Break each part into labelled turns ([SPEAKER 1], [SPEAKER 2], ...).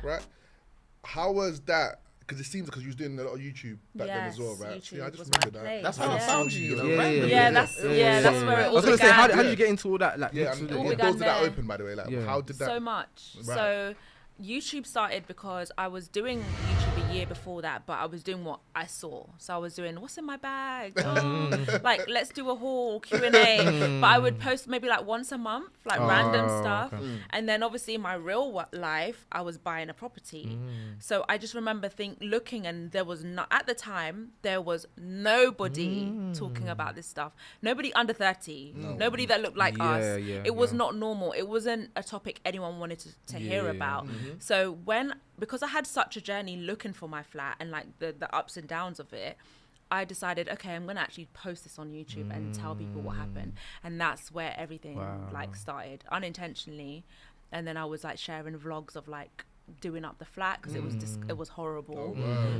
[SPEAKER 1] right? How was that? Because it seems because you was doing a lot of YouTube back then as well, right?
[SPEAKER 2] YouTube
[SPEAKER 1] Yeah, I just
[SPEAKER 2] was
[SPEAKER 1] remember
[SPEAKER 2] my
[SPEAKER 1] that.
[SPEAKER 2] place.
[SPEAKER 3] That's how I found you,
[SPEAKER 2] That's where it all
[SPEAKER 4] I was gonna say,
[SPEAKER 2] began.
[SPEAKER 4] how did you get into all that? Like,
[SPEAKER 1] Yeah,
[SPEAKER 4] mix
[SPEAKER 1] and
[SPEAKER 4] with
[SPEAKER 1] what
[SPEAKER 4] it?
[SPEAKER 1] doors did that
[SPEAKER 2] there.
[SPEAKER 1] open, by the way? Like, how did that?
[SPEAKER 2] So much.
[SPEAKER 1] Right.
[SPEAKER 2] So YouTube started because I was doing YouTube a year before that, but I was doing what I saw. So I was doing, what's in my bag? Oh, like, let's do a haul, Q&A. But I would post maybe like once a month, like random stuff.
[SPEAKER 4] Okay.
[SPEAKER 2] And then obviously in my real life, I was buying a property. So I just remember looking, and there was at the time, there was nobody talking about this stuff. Nobody under 30. Nobody that looked like us. It was not normal. It wasn't a topic anyone wanted to hear about. So because I had such a journey looking for my flat and like the ups and downs of it, I decided, okay, I'm going to actually post this on YouTube and tell people what happened. And that's where everything like started unintentionally. And then I was like sharing vlogs of like doing up the flat because it was horrible.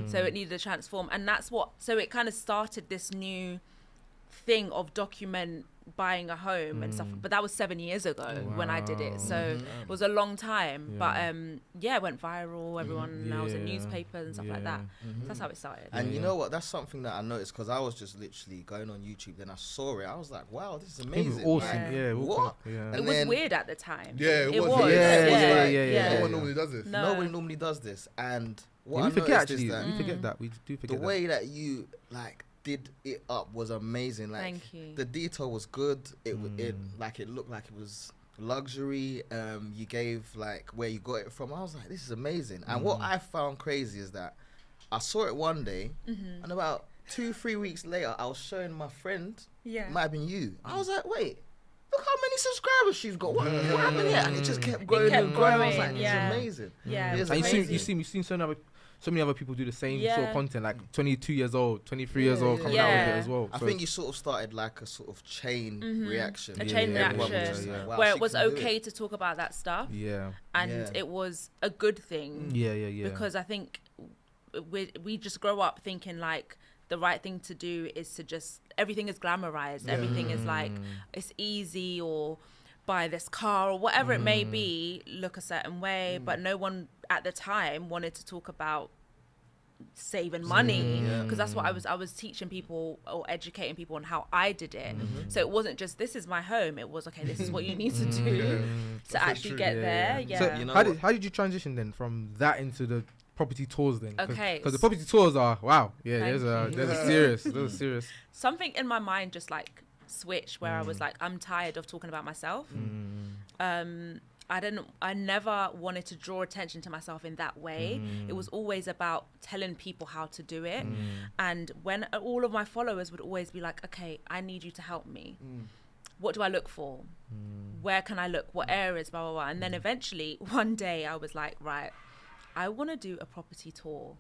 [SPEAKER 2] So it needed to transform. And so it kind of started this new thing of document buying a home and stuff, but that was 7 years ago when I did it, so it was a long time. But it went viral. Everyone now was in newspapers and stuff like that. So that's how it started.
[SPEAKER 3] And you know what, that's something that I noticed, because I was just literally going on YouTube, then I saw it, I was like, wow, this is amazing.
[SPEAKER 4] Awesome.
[SPEAKER 3] What?
[SPEAKER 2] It was weird at the time.
[SPEAKER 1] Yeah, it was.
[SPEAKER 2] Yeah.
[SPEAKER 1] No one normally does this.
[SPEAKER 3] Nobody normally does this. And what
[SPEAKER 4] we
[SPEAKER 3] I
[SPEAKER 4] forget
[SPEAKER 3] noticed
[SPEAKER 4] actually.
[SPEAKER 3] is that
[SPEAKER 4] We forget that. We do forget
[SPEAKER 3] the way that you like did it up was amazing. Like,
[SPEAKER 2] thank you.
[SPEAKER 3] The detail was good. It looked like it was luxury. You gave like where you got it from. I was like, this is amazing. And what I found crazy is that I saw it one day, and about 2-3 weeks later, I was showing my friend. It might have been you. I was like, wait, look how many subscribers she's got. What happened here? And it just kept growing and growing. I was like, this is amazing.
[SPEAKER 2] Yeah.
[SPEAKER 4] And you've seen so many other people do the same sort of content, like 22 years old, 23 years old, coming out with it as well.
[SPEAKER 3] I think you sort of started like a sort of chain reaction.
[SPEAKER 2] A chain reaction,
[SPEAKER 3] like, wow,
[SPEAKER 2] where it was okay to talk about that stuff. And it was a good thing. Because I think we just grow up thinking like the right thing to do is to just, everything is glamorized. Everything is like, it's easy, or buy this car or whatever it may be, look a certain way. But no one at the time wanted to talk about saving money, because that's what I was teaching people or educating people on how I did it. So it wasn't just, this is my home. It was, okay, this is what you need to do to actually get there.
[SPEAKER 4] So
[SPEAKER 3] you know
[SPEAKER 4] how did you transition then from that into the property tours then?
[SPEAKER 2] Okay,
[SPEAKER 4] because the property tours are there's a serious
[SPEAKER 2] something in my mind just like switch where I was like, I'm tired of talking about myself. I never wanted to draw attention to myself in that way. It was always about telling people how to do it. And when all of my followers would always be like, okay, I need you to help me. What do I look for? Where can I look? What areas? Blah, blah, blah. And then eventually one day I was like, right, I want to do a property tour.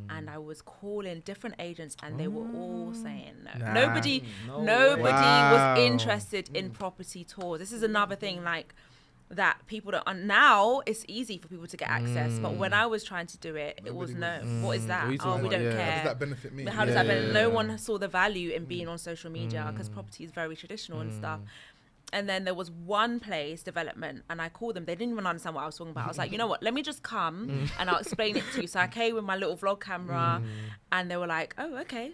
[SPEAKER 2] And I was calling different agents and they were all saying no. Nobody was interested in property tours. This is another thing like that people don't, now it's easy for people to get access. But when I was trying to do it, it was no. What is that? We don't care.
[SPEAKER 1] How does that benefit me?
[SPEAKER 2] How does that benefit? No one saw the value in being on social media because property is very traditional and stuff. And then there was one place, development, and I called them. They didn't even understand what I was talking about. I was like, you know what, let me just come and I'll explain it to you. So I came with my little vlog camera and they were like, oh, okay.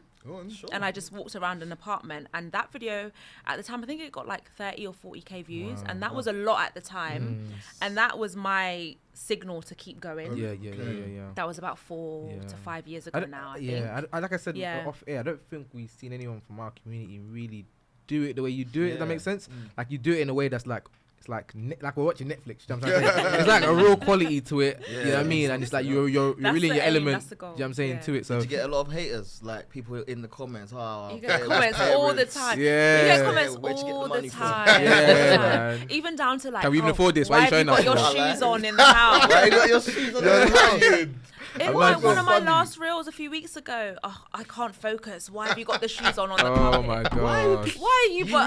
[SPEAKER 1] Sure.
[SPEAKER 2] And I just walked around an apartment, and that video at the time, I think it got like 30 or 40k views. And that was a lot at the time. And that was my signal to keep going.
[SPEAKER 4] Yeah.
[SPEAKER 2] That was about 4 to 5 years ago now, I think.
[SPEAKER 4] Like I said off air, I don't think we've seen anyone from our community really do it the way you do it. If that makes sense. Like you do it in a way that's like, it's like we're watching Netflix. You know what I'm saying? It's like a real quality to it. You know what I mean? And it's like you're really in your element. You know what I'm saying to it. So
[SPEAKER 3] did you get a lot of haters, like people in the comments?
[SPEAKER 2] You get comments all the time.
[SPEAKER 4] Yeah.
[SPEAKER 2] You get comments all the time. Even down to like,
[SPEAKER 4] can we even afford this? Why are you showing
[SPEAKER 2] us? Why have you got your shoes on in the house?
[SPEAKER 3] Why you got your shoes on in the house?
[SPEAKER 2] It was one of my last reels a few weeks ago. Oh, I can't focus. Why have you got the shoes on the carpet?
[SPEAKER 4] Oh my god!
[SPEAKER 2] Why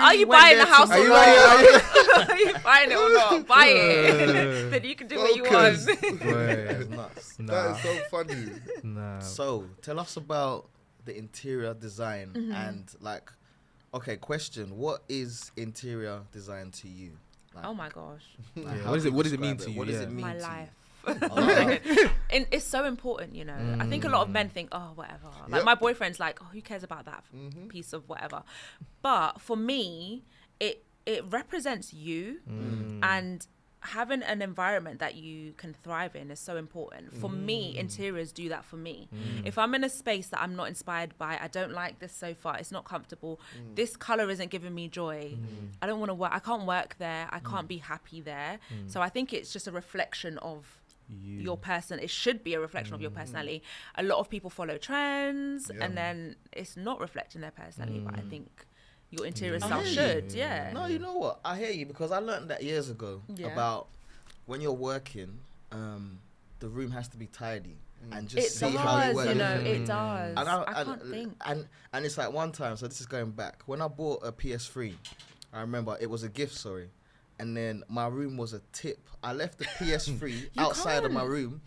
[SPEAKER 2] are you buying the house or not? Are you buying it or not? Buy it. Then you can do what you want.
[SPEAKER 3] That's nuts.
[SPEAKER 1] That is so funny.
[SPEAKER 3] So tell us about the interior design and like, okay, question: what is interior design to you? Like,
[SPEAKER 2] oh my gosh!
[SPEAKER 3] like
[SPEAKER 4] what does it mean to you?
[SPEAKER 3] What does it mean
[SPEAKER 2] My
[SPEAKER 3] to
[SPEAKER 2] life. And it's so important, you know. I think a lot of men think, oh, whatever. Like
[SPEAKER 1] Yep.
[SPEAKER 2] my boyfriend's like, oh, who cares about that piece of whatever? But for me, it represents you, and having an environment that you can thrive in is so important. For me, interiors do that for me. If I'm in a space that I'm not inspired by, I don't like this sofa, it's not comfortable, this color isn't giving me joy, I don't want to work, I can't work there, I can't be happy there. So I think it's just a reflection of your person. It should be a reflection of your personality. A lot of people follow trends and then it's not reflecting their personality, but I think your interior style should,
[SPEAKER 3] No, you know what? I hear you, because I learned that years ago about when you're working, the room has to be tidy and just
[SPEAKER 2] it
[SPEAKER 3] see
[SPEAKER 2] does,
[SPEAKER 3] how you work.
[SPEAKER 2] you know, it does.
[SPEAKER 3] And
[SPEAKER 2] I can't think.
[SPEAKER 3] And it's like one time, so this is going back, when I bought a PS3, I remember it was a gift, and then my room was a tip. I left the PS3 outside of my room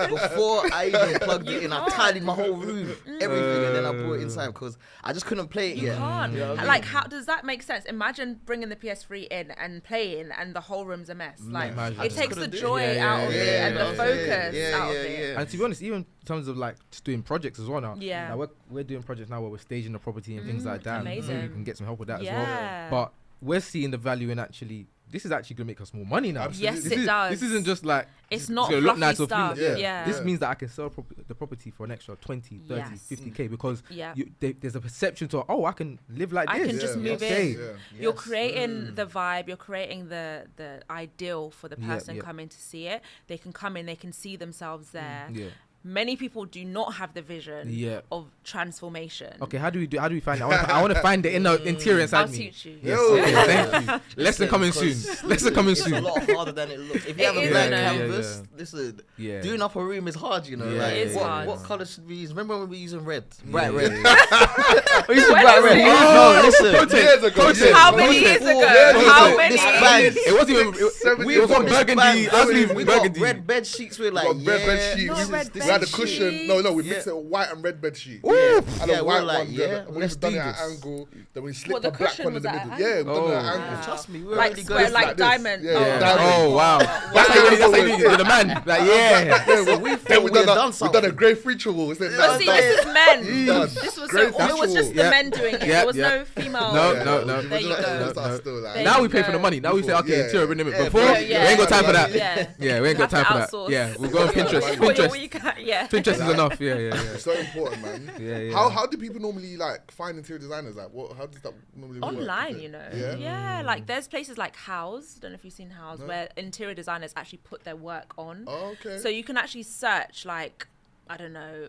[SPEAKER 3] before I even plugged it in. I tidied my whole room, everything, and then I brought it inside because I just couldn't play it
[SPEAKER 2] You
[SPEAKER 3] yet.
[SPEAKER 2] can't.
[SPEAKER 3] You know what I mean?
[SPEAKER 2] Like, how does that make sense? Imagine bringing the PS3 in and playing, and the whole room's a mess. Like,
[SPEAKER 4] Imagine.
[SPEAKER 2] it takes the
[SPEAKER 3] couldn't do it.
[SPEAKER 2] joy out of it and the focus out of it.
[SPEAKER 4] And to be honest, even in terms of like just doing projects as well now.
[SPEAKER 2] Yeah.
[SPEAKER 4] Like we're doing projects now where we're staging the property and things like that.
[SPEAKER 2] Amazing.
[SPEAKER 4] Maybe we can get some help with that as
[SPEAKER 2] Yeah.
[SPEAKER 4] well. But we're seeing the value in actually. This is actually gonna make us more money now.
[SPEAKER 1] Absolutely.
[SPEAKER 2] Yes,
[SPEAKER 4] This
[SPEAKER 2] it
[SPEAKER 4] is-
[SPEAKER 2] does.
[SPEAKER 4] This isn't just like
[SPEAKER 2] It's
[SPEAKER 4] it's
[SPEAKER 2] not
[SPEAKER 4] gonna look
[SPEAKER 2] fluffy
[SPEAKER 4] nice or feel
[SPEAKER 2] stuff.
[SPEAKER 4] nice.
[SPEAKER 2] Yeah.
[SPEAKER 4] This means that I can sell the property for an extra 20, 30,
[SPEAKER 2] Yes.
[SPEAKER 4] 50k because
[SPEAKER 2] Yeah.
[SPEAKER 4] there's a perception to, oh, I can live like
[SPEAKER 2] I
[SPEAKER 4] this.
[SPEAKER 2] can just move
[SPEAKER 4] Okay.
[SPEAKER 2] in.
[SPEAKER 1] Yeah.
[SPEAKER 2] You're creating the vibe, you're creating the ideal for the person
[SPEAKER 4] yeah.
[SPEAKER 2] coming to see it. They can come in, they can see themselves there.
[SPEAKER 4] Yeah.
[SPEAKER 2] Many people do not have the vision
[SPEAKER 4] Yeah.
[SPEAKER 2] of transformation.
[SPEAKER 4] Okay, how do we find it? I want to find the interior inside
[SPEAKER 2] I'll
[SPEAKER 4] me.
[SPEAKER 2] teach you.
[SPEAKER 4] Yes,
[SPEAKER 1] Yo.
[SPEAKER 4] okay, thank you. Lesson coming soon. Lesson coming
[SPEAKER 3] It's a
[SPEAKER 4] soon.
[SPEAKER 3] lot harder than it looks. If you
[SPEAKER 2] It
[SPEAKER 3] have a
[SPEAKER 2] is,
[SPEAKER 3] blank
[SPEAKER 2] I know.
[SPEAKER 3] canvas, listen,
[SPEAKER 4] Yeah.
[SPEAKER 3] doing up a room is hard, you know.
[SPEAKER 4] Yeah,
[SPEAKER 3] like,
[SPEAKER 4] it is
[SPEAKER 2] hard.
[SPEAKER 3] What colour should we use? Remember when we were using red?
[SPEAKER 4] Yeah,
[SPEAKER 3] Bright
[SPEAKER 4] yeah,
[SPEAKER 3] red.
[SPEAKER 4] yeah.
[SPEAKER 3] We used
[SPEAKER 2] When
[SPEAKER 3] bright
[SPEAKER 2] is
[SPEAKER 3] red.
[SPEAKER 2] it?
[SPEAKER 3] No, listen.
[SPEAKER 1] Years ago.
[SPEAKER 4] Content.
[SPEAKER 2] How many years ago? How many?
[SPEAKER 3] This bag.
[SPEAKER 4] It wasn't even. It was on burgundy. Ugly
[SPEAKER 3] We got
[SPEAKER 4] burgundy.
[SPEAKER 3] red bed sheets. We're
[SPEAKER 1] We
[SPEAKER 3] like,
[SPEAKER 1] got red bed
[SPEAKER 3] yeah.
[SPEAKER 1] sheet.
[SPEAKER 2] No,
[SPEAKER 1] We
[SPEAKER 2] red
[SPEAKER 1] we had
[SPEAKER 2] bed
[SPEAKER 1] a cushion.
[SPEAKER 2] sheet.
[SPEAKER 1] No, we
[SPEAKER 3] Yeah.
[SPEAKER 1] mixed it with white and red bed sheet.
[SPEAKER 4] Ooh.
[SPEAKER 1] And
[SPEAKER 3] Yeah,
[SPEAKER 1] a
[SPEAKER 3] we're
[SPEAKER 1] white
[SPEAKER 3] like,
[SPEAKER 1] one.
[SPEAKER 3] yeah,
[SPEAKER 1] We
[SPEAKER 3] let's
[SPEAKER 1] done
[SPEAKER 3] do
[SPEAKER 1] it at
[SPEAKER 3] this.
[SPEAKER 1] angle. Then we
[SPEAKER 2] What,
[SPEAKER 1] slipped
[SPEAKER 2] the
[SPEAKER 1] the black
[SPEAKER 2] cushion
[SPEAKER 1] one in
[SPEAKER 2] was
[SPEAKER 1] the
[SPEAKER 2] at
[SPEAKER 1] middle.
[SPEAKER 2] an
[SPEAKER 1] Yeah, we done it at
[SPEAKER 4] angle.
[SPEAKER 1] angle.
[SPEAKER 3] Trust me, we're
[SPEAKER 2] Like
[SPEAKER 3] already
[SPEAKER 2] square,
[SPEAKER 3] good.
[SPEAKER 2] like
[SPEAKER 1] like this.
[SPEAKER 2] diamond.
[SPEAKER 1] Yeah,
[SPEAKER 2] Oh,
[SPEAKER 1] yeah, diamond.
[SPEAKER 4] Oh wow. That's how you're the man. Like yeah.
[SPEAKER 1] Yeah,
[SPEAKER 3] we
[SPEAKER 1] then we
[SPEAKER 3] had
[SPEAKER 1] done
[SPEAKER 3] done
[SPEAKER 1] we done a
[SPEAKER 3] something.
[SPEAKER 1] grey feature wall. It's like,
[SPEAKER 2] But see, this is men.
[SPEAKER 1] Done.
[SPEAKER 2] This was
[SPEAKER 1] Great
[SPEAKER 2] so. It was just the
[SPEAKER 4] Yeah.
[SPEAKER 2] men doing it.
[SPEAKER 4] Yeah,
[SPEAKER 2] There was
[SPEAKER 4] yeah.
[SPEAKER 2] no female.
[SPEAKER 4] No,
[SPEAKER 1] Yeah,
[SPEAKER 4] no, no.
[SPEAKER 2] There you go. There
[SPEAKER 4] Now
[SPEAKER 2] you
[SPEAKER 4] we pay for
[SPEAKER 2] go.
[SPEAKER 4] the money. Now we say, okay,
[SPEAKER 1] Yeah.
[SPEAKER 4] interior in a minute.
[SPEAKER 3] Yeah,
[SPEAKER 4] Before,
[SPEAKER 3] yeah,
[SPEAKER 4] we ain't got time for that.
[SPEAKER 2] Yeah.
[SPEAKER 4] Yeah, we ain't got
[SPEAKER 2] You
[SPEAKER 4] time for
[SPEAKER 2] have
[SPEAKER 4] that.
[SPEAKER 2] to outsource.
[SPEAKER 4] Yeah, we'll go on Pinterest.
[SPEAKER 2] For your
[SPEAKER 4] Pinterest.
[SPEAKER 2] week, yeah.
[SPEAKER 4] Pinterest is enough. Yeah, yeah, yeah.
[SPEAKER 1] It's so important, man.
[SPEAKER 4] Yeah, yeah.
[SPEAKER 1] How do people normally like find interior designers? Like, how does that normally work?
[SPEAKER 2] Online,
[SPEAKER 1] Is it-
[SPEAKER 2] you know.
[SPEAKER 1] Yeah.
[SPEAKER 2] Yeah, like there's places like House. Don't know if you've seen House,
[SPEAKER 1] No.
[SPEAKER 2] where interior designers actually put their work on.
[SPEAKER 1] Oh, okay.
[SPEAKER 2] So you can actually search like, I don't know,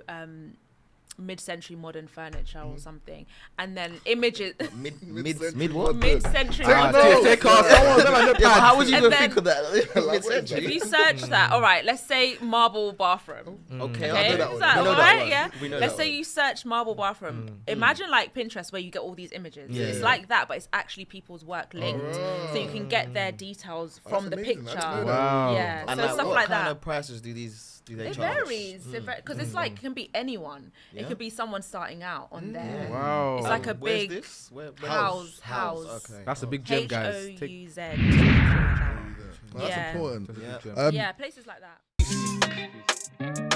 [SPEAKER 2] mid-century modern furniture or something, and then images.
[SPEAKER 3] Mid what?
[SPEAKER 2] Mid-century
[SPEAKER 1] Take
[SPEAKER 2] modern.
[SPEAKER 1] notes.
[SPEAKER 4] Take off.
[SPEAKER 3] Yeah, but how would you
[SPEAKER 2] And
[SPEAKER 3] even
[SPEAKER 2] then-
[SPEAKER 3] think of that?
[SPEAKER 1] Like,
[SPEAKER 3] Mid-century.
[SPEAKER 2] If you search that, all right, let's say marble bathroom.
[SPEAKER 3] Okay,
[SPEAKER 1] I
[SPEAKER 2] Okay,
[SPEAKER 1] know that
[SPEAKER 2] is
[SPEAKER 1] one.
[SPEAKER 2] that
[SPEAKER 1] We know
[SPEAKER 2] all
[SPEAKER 1] that
[SPEAKER 2] right?
[SPEAKER 1] one.
[SPEAKER 2] Yeah.
[SPEAKER 1] We know
[SPEAKER 2] Let's
[SPEAKER 1] that
[SPEAKER 2] say
[SPEAKER 1] one.
[SPEAKER 2] you search marble bathroom. Imagine like Pinterest where you get all these images.
[SPEAKER 3] Yeah,
[SPEAKER 2] It's
[SPEAKER 3] yeah.
[SPEAKER 2] like that, but it's actually people's work linked, so you can get their details from the
[SPEAKER 1] that's amazing. I
[SPEAKER 2] picture.
[SPEAKER 1] didn't know that.
[SPEAKER 4] Wow.
[SPEAKER 2] Yeah,
[SPEAKER 3] And
[SPEAKER 2] so
[SPEAKER 3] like,
[SPEAKER 2] stuff
[SPEAKER 3] what
[SPEAKER 2] like
[SPEAKER 3] kind
[SPEAKER 2] that.
[SPEAKER 3] of prices do they
[SPEAKER 2] It
[SPEAKER 3] charge?
[SPEAKER 2] varies because it's like it can be anyone.
[SPEAKER 3] Yeah.
[SPEAKER 2] It could be someone starting out on there.
[SPEAKER 4] Wow.
[SPEAKER 2] It's like a
[SPEAKER 3] Where's
[SPEAKER 2] big
[SPEAKER 3] this? Where-
[SPEAKER 2] house.
[SPEAKER 3] Okay.
[SPEAKER 4] That's a big gem, guys.
[SPEAKER 2] HOUZ.
[SPEAKER 1] That's
[SPEAKER 2] Yeah.
[SPEAKER 1] important.
[SPEAKER 3] Yeah.
[SPEAKER 4] Gem.
[SPEAKER 2] Yeah, places like that.